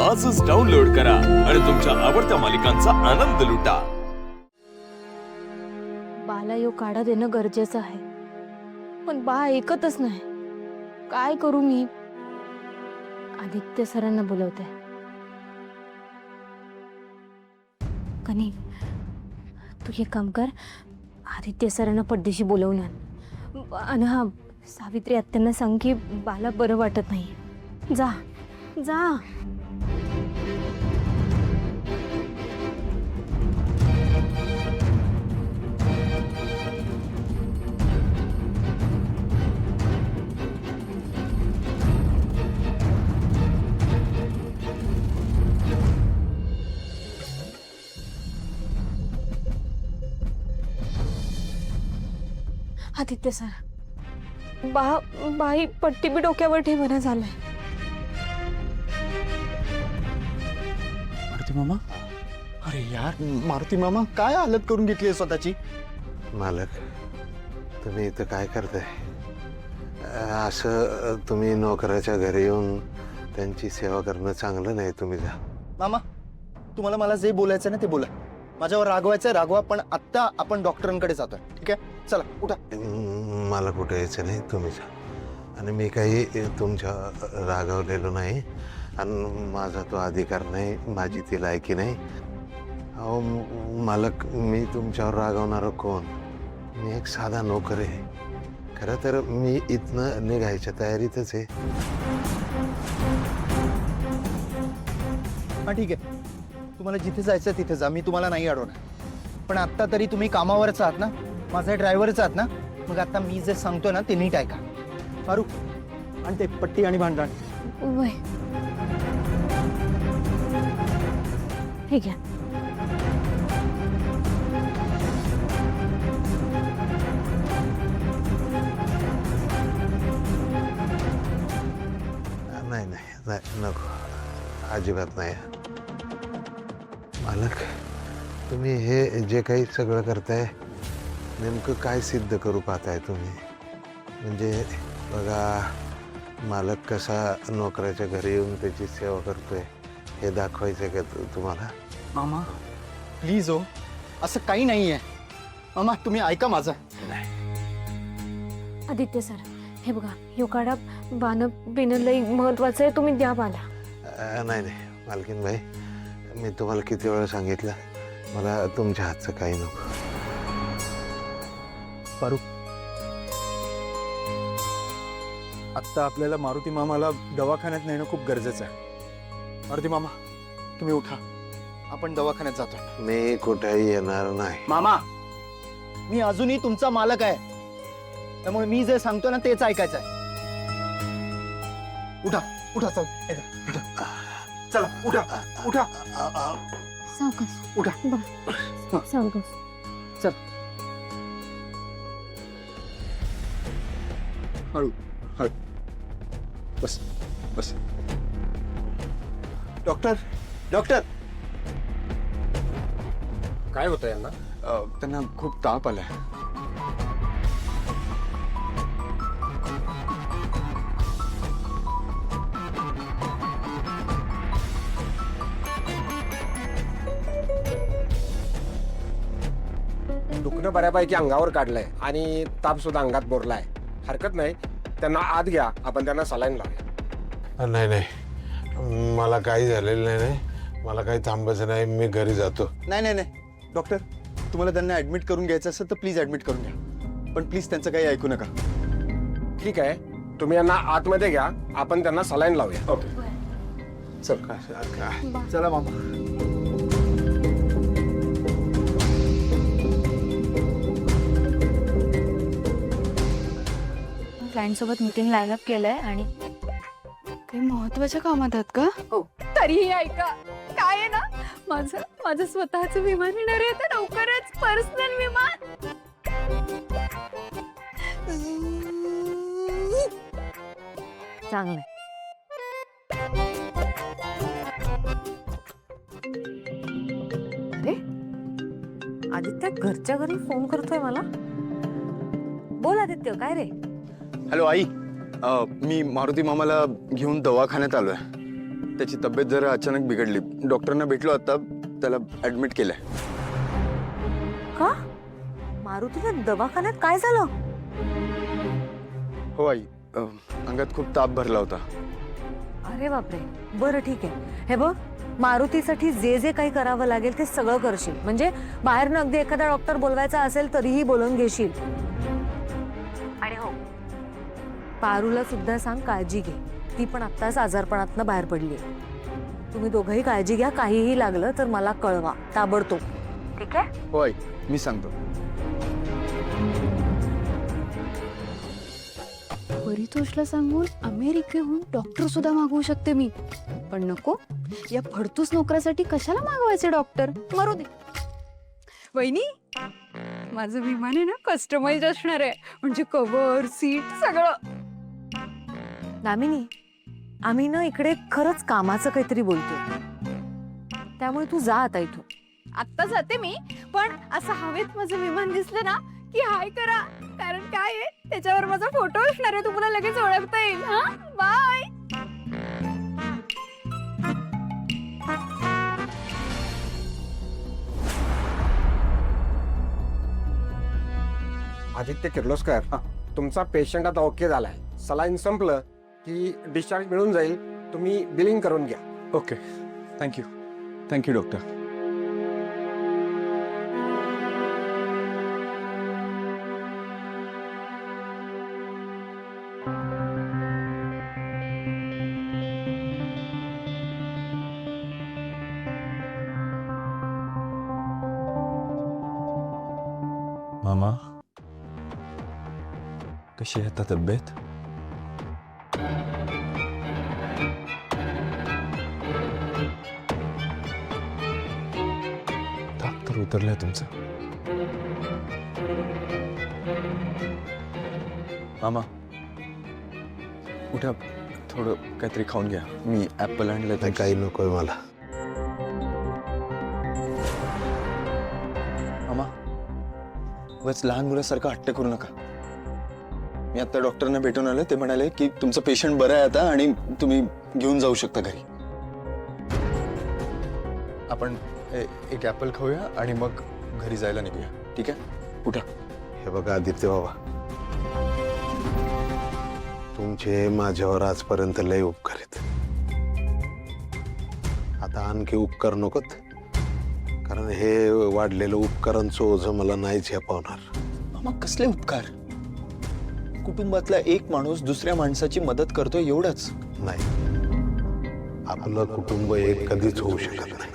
आजच डाउनलोड करा आणि तुमच्या आवडत्या मालिकांचा आनंद लुटा। बाला यो काढा देणं गरजेचं आहे, पण बा ऐकतच नाही। काय करू मी? आदित्य सरांना बोलवते। कनी तू एक काम कर, आदित्य सरांना पडदेशी बोलवून आण आणि हा सावित्री आत्यांना सांग की बाला बरं वाटत नाही। जा जा। आदित्य सर, बाई पट्टी बी डोक्यावर ठेवणं झालंय। मारुती मामा, अरे यार मारुती मामा, काय हालत करून घेतली स्वतःची? मालक, तुम्ही इथं काय करताय? असं तुम्ही नोकराच्या घरी येऊन त्यांची सेवा करणं चांगलं नाही। तुम्ही जा। मामा, तुम्हाला मला जे बोलायचं ना ते बोला। माझ्यावर रागवायचं रागवा, पण आता आपण डॉक्टरांकडे जातोय, ठीक आहे? चला उठा। मला कुठे यायचं नाही, तुम्ही जा। आणि मी काही तुमच्या रागावलेलो नाही आणि माझा तो अधिकार नाही, माझी ती लायकी नाही। अहो मालक, मी तुमच्यावर रागवणारं कोण? मी एक साधा नोकर आहे। खरं तर मी इथनं निघायच्या तयारीतच आहे। हा ठीक आहे, तुम्हाला जिथे जायचं तिथे जा, मी तुम्हाला नाही अडवणार। पण आता तरी तुम्ही कामावरच आहात ना, माझा ड्रायव्हरच आहात ना, मग आता मी जे सांगतो ना ते नीट ऐका। फारुख, आणि ते पट्टी आणि भांडण वय हे घ्या। नाही नाही नाही, नको, अजिबात नाही। मालक, तुम्ही हे जे काही सगळं करताय, नेमकं काय सिद्ध करू पाहताय तुम्ही? म्हणजे बघा, मालक कसा नोकराच्या घरी येऊन त्याची सेवा करतोय हे दाखवायचं का तुम्हाला? मामा प्लीज हो, असं काही नाहीये। मामा तुम्ही ऐका माझं। आदित्य सर, हे बघा, यो काढा बाण बिन लई महत्वाचं आहे, तुम्ही द्या बाला। नाही नाही मालकीन बाई, मी तुम्हाला किती वेळा सांगितलं, मला तुमच्या हातचं काही नको। फारुख, आत्ता आपल्याला मारुती मामाला दवाखान्यात नेणं खूप गरजेचं आहे। मारुती मामा, तुम्ही उठा, आपण दवाखान्यात जातो। मी कुठेही येणार नाही। मामा, मी अजूनही तुमचा मालक आहे, त्यामुळे मी जे सांगतो ना तेच ऐकायचं आहे। उठा उठा, चल उठा, चला उठा उठा सावकाश उठा। बघा, सावकाश। चल, हळू हळू, बस बस। डॉक्टर डॉक्टर, काय होतं यांना? त्यांना खूप ताप आलाय। दुखणं बऱ्यापैकी अंगावर काढलंय आणि ताप सुद्धा अंगात बोरलाय। हरकत नाही, त्यांना आत घ्या, आपण त्यांना सलाईन लावूया। नाही नाही, मला काही झालेलं नाही, मला काही थांबायचं नाही, मी घरी जातो। नाही नाही नाही डॉक्टर, तुम्हाला त्यांना ऍडमिट करून घ्यायचं असेल तर प्लीज ऍडमिट करून घ्या, पण प्लीज त्यांचं काही ऐकू नका। ठीक आहे, तुम्ही यांना आतमध्ये घ्या, आपण त्यांना सलाईन लावूया। ओके, चल चला मामा। क्लायंट सोबत मीटिंग लाईन अप केलंय आणि काही महत्वाच्या कामात आहात का? हो। तरीही ऐका, काय आहे ना, माझं स्वतःचं विमान येणार आहे आता लवकरच, पर्सनल विमान। चांगलंय। अरे आदित्य घरच्या घरी फोन करतोय मला। बोल आदित्य, काय रे? हॅलो आई, मी मारुती मामाला घेऊन दवाखान्यात आलोय। त्याची तब्येत जरा अचानक बिघडली. डॉक्टरांना भेटलो आता, त्याला ऍडमिट केलंय. का मारुतीला दवाखान्यात काय झालं? हो आई, अंगात खूप ताप भरला होता. अरे बापरे. बरं ठीक आहे. हे बघ, मारुतीसाठी जे जे काही करावं लागेल ते सगळं करशील. म्हणजे बाहेरनं अगदी एखादा डॉक्टर बोलवायचा असेल तरीही बोलवून घेशील. आणि हो, पारूला सुद्धा सांग काळजी घे. ती पण आत्ताच आजारपणातनं बाहेर पडली. तुम्ही दोघंही काळजी घ्या. काहीही लागलं तर मला कळवा ताबडतोब. ठीक आहे? हो आई, मी सांगतो. परितोषला सांगून अमेरिकेहून डॉक्टर सुद्धा मागवू शकते मी. पण नको, या फडतूस नोकरासाठी कशाला मागवायचे डॉक्टर? मरू दे. वहिनी, माझं विमान आहे ना कस्टमाइज असणार आहे. म्हणजे कव्हर, सीट सगळं. दामिनी, आम्ही ना इकडे खरंच कामाचं काहीतरी बोलतो. त्यामुळे तू जा आता इथून. आत्ता जाते मी, पण असं हवेत माझं विमान दिसलं ना की हाय करा. कारण काय आहे, त्याच्यावर माझा फोटो असणार आहे. तुम्हाला लगेच ओळखता येईल. हा, बाय. आदित्य किर्लोस्कर, तुमचा पेशंट आता ओके झालाय. सलाईन संपलं की डिस्चार्ज मिळून जाईल. तुम्ही बिलिंग करून घ्या. Okay, thank you. Thank you doctor. मामा, कशी आहे आता तब्येत? ताप तर उतरलंय तुमचं. मामा, उठा, थोडं काहीतरी खाऊन घ्या. मी ऍपल आणलंय. नाही, काही नकोय मला. मामा, उगाच लहान मुलासारखं हट्ट करू नका. मी आता डॉक्टरांना भेटून आलो. ते म्हणाले की तुमचं पेशंट बरं आहे आता आणि तुम्ही घेऊन जाऊ शकता घरी. आपण एक ऍपल खाऊया आणि मग घरी जायला निघूया. ठीक आहे? उठा. हे बघा आदित्य बाबा, तुमचे माझ्यावर आजपर्यंत लय उपकार आहेत. आता आणखी उपकार नकोत, कारण हे वाढलेलं उपकारांचं ओझं मला नाहीच झेपावणार. मामा, कसले उपकार? कुटुंबातला एक माणूस दुसऱ्या माणसाची मदत करतो एवढंच. नाही, आपलं कुटुंब एक कधीच होऊ शकत नाही.